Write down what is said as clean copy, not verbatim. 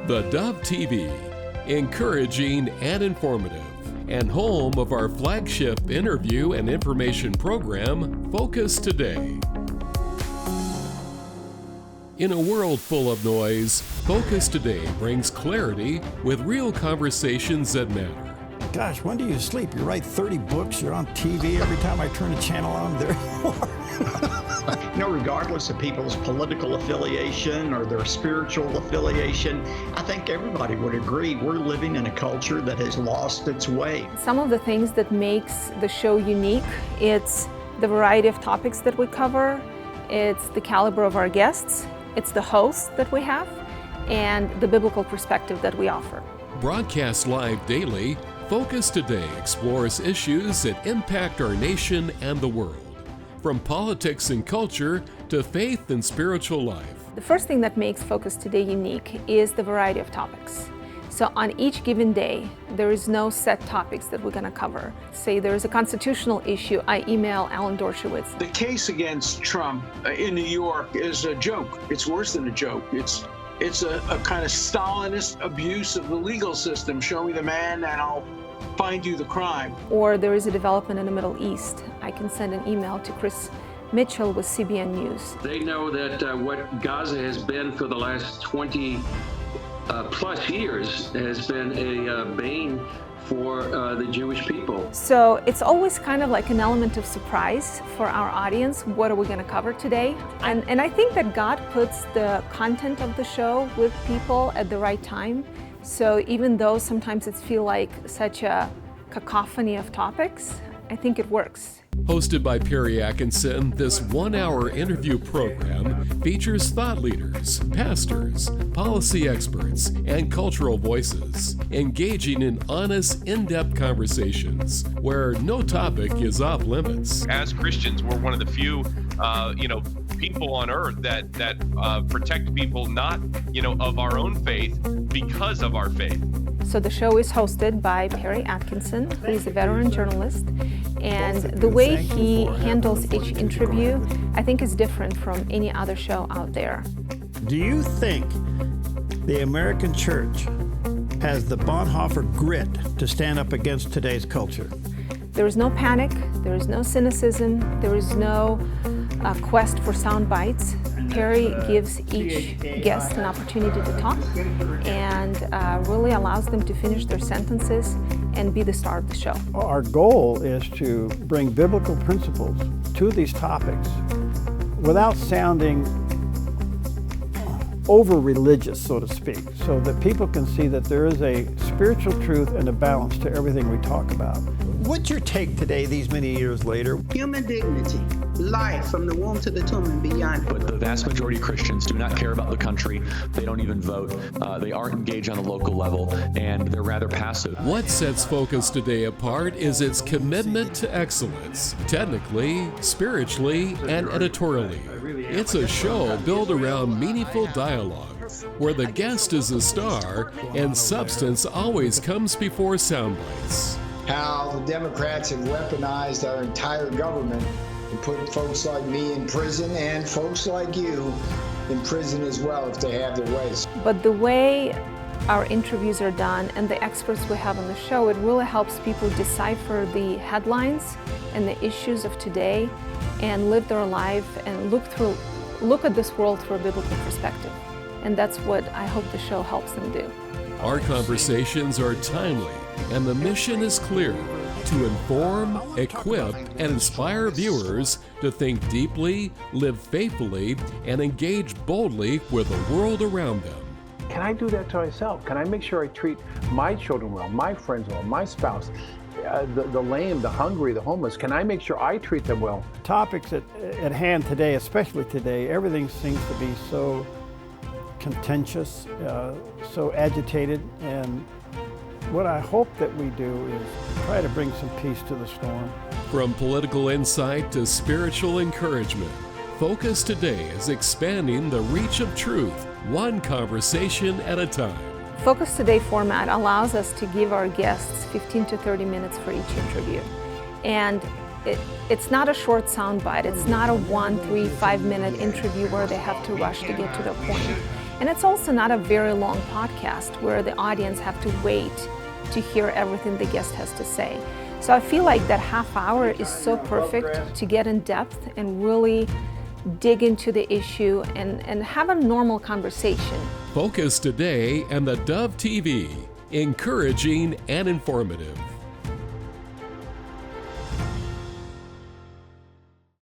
The Dove TV, encouraging and informative, and home of our flagship interview and information program, Focus Today. In a world full of noise, Focus Today brings clarity with real conversations that matter. Gosh, when do you sleep? You write 30 books, you're on TV. Every time I turn a channel on, there you are. Regardless of people's political affiliation or their spiritual affiliation, I think everybody would agree we're living in a culture that has lost its way. Some of the things that makes the show unique, it's the variety of topics that we cover, it's the caliber of our guests, it's the hosts that we have, and the biblical perspective that we offer. Broadcast live daily, Focus Today explores issues that impact our nation and the world, from politics and culture to faith and spiritual life. The first thing that makes Focus Today unique is the variety of topics. So on each given day, there is no set topics that we're going to cover. Say there is a constitutional issue, I email Alan Dershowitz. The case against Trump in New York is a joke. It's worse than a joke. It's a kind of Stalinist abuse of the legal system. Show me the man and I'll find you the crime. Or there is a development in the Middle East. I can send an email to Chris Mitchell with CBN News. They know that what Gaza has been for the last 20 plus years has been a bane for the Jewish people. So it's always kind of like an element of surprise for our audience. What are we going to cover today? And I think that God puts the content of the show with people at the right time. So even though sometimes it feels like such a cacophony of topics, I think it works. Hosted by Perry Atkinson, this one-hour interview program features thought leaders, pastors, policy experts, and cultural voices, engaging in honest, in-depth conversations where no topic is off limits. As Christians, we're one of the few, people on earth that protect people not, of our own faith because of our faith. So the show is hosted by Perry Atkinson, who is a veteran journalist, and the way he handles each interview, I think, is different from any other show out there. Do you think the American church has the Bonhoeffer grit to stand up against today's culture? There is no panic, there is no cynicism, there is no quest for sound bites. Perry gives each guest an opportunity to talk and really allows them to finish their sentences and be the star of the show. Our goal is to bring biblical principles to these topics without sounding over-religious, so to speak, so that people can see that there is a spiritual truth and a balance to everything we talk about. What's your take today, these many years later? Human dignity, life from the womb to the tomb and beyond. But the vast majority of Christians do not care about the country. They don't even vote. They aren't engaged on the local level, and they're rather passive. What sets Focus Today apart is its commitment to excellence, technically, spiritually, and editorially. It's a show built around meaningful dialogue, where the guest is the star and substance always comes before sound bites. How the Democrats have weaponized our entire government and put folks like me in prison and folks like you in prison as well if they have their ways. But the way our interviews are done and the experts we have on the show, it really helps people decipher the headlines and the issues of today and live their life and look at this world through a biblical perspective. And that's what I hope the show helps them do. Our conversations are timely, and the mission is clear: to inform, equip, and inspire viewers to think deeply, live faithfully, and engage boldly with the world around them. Can I do that to myself? Can I make sure I treat my children well, my friends well, my spouse, the lame, the hungry, the homeless? Can I make sure I treat them well? Topics at hand today, especially today, everything seems to be so contentious, so agitated, and what I hope that we do is try to bring some peace to the storm. From political insight to spiritual encouragement, Focus Today is expanding the reach of truth, one conversation at a time. Focus Today format allows us to give our guests 15 to 30 minutes for each interview. And it's not a short soundbite. It's not a 1, 3, 5 minute interview where they have to rush to get to the point. And it's also not a very long podcast where the audience have to wait to hear everything the guest has to say. So I feel like that half hour is so perfect to get in depth and really dig into the issue and have a normal conversation. Focus Today and the Dove TV, encouraging and informative.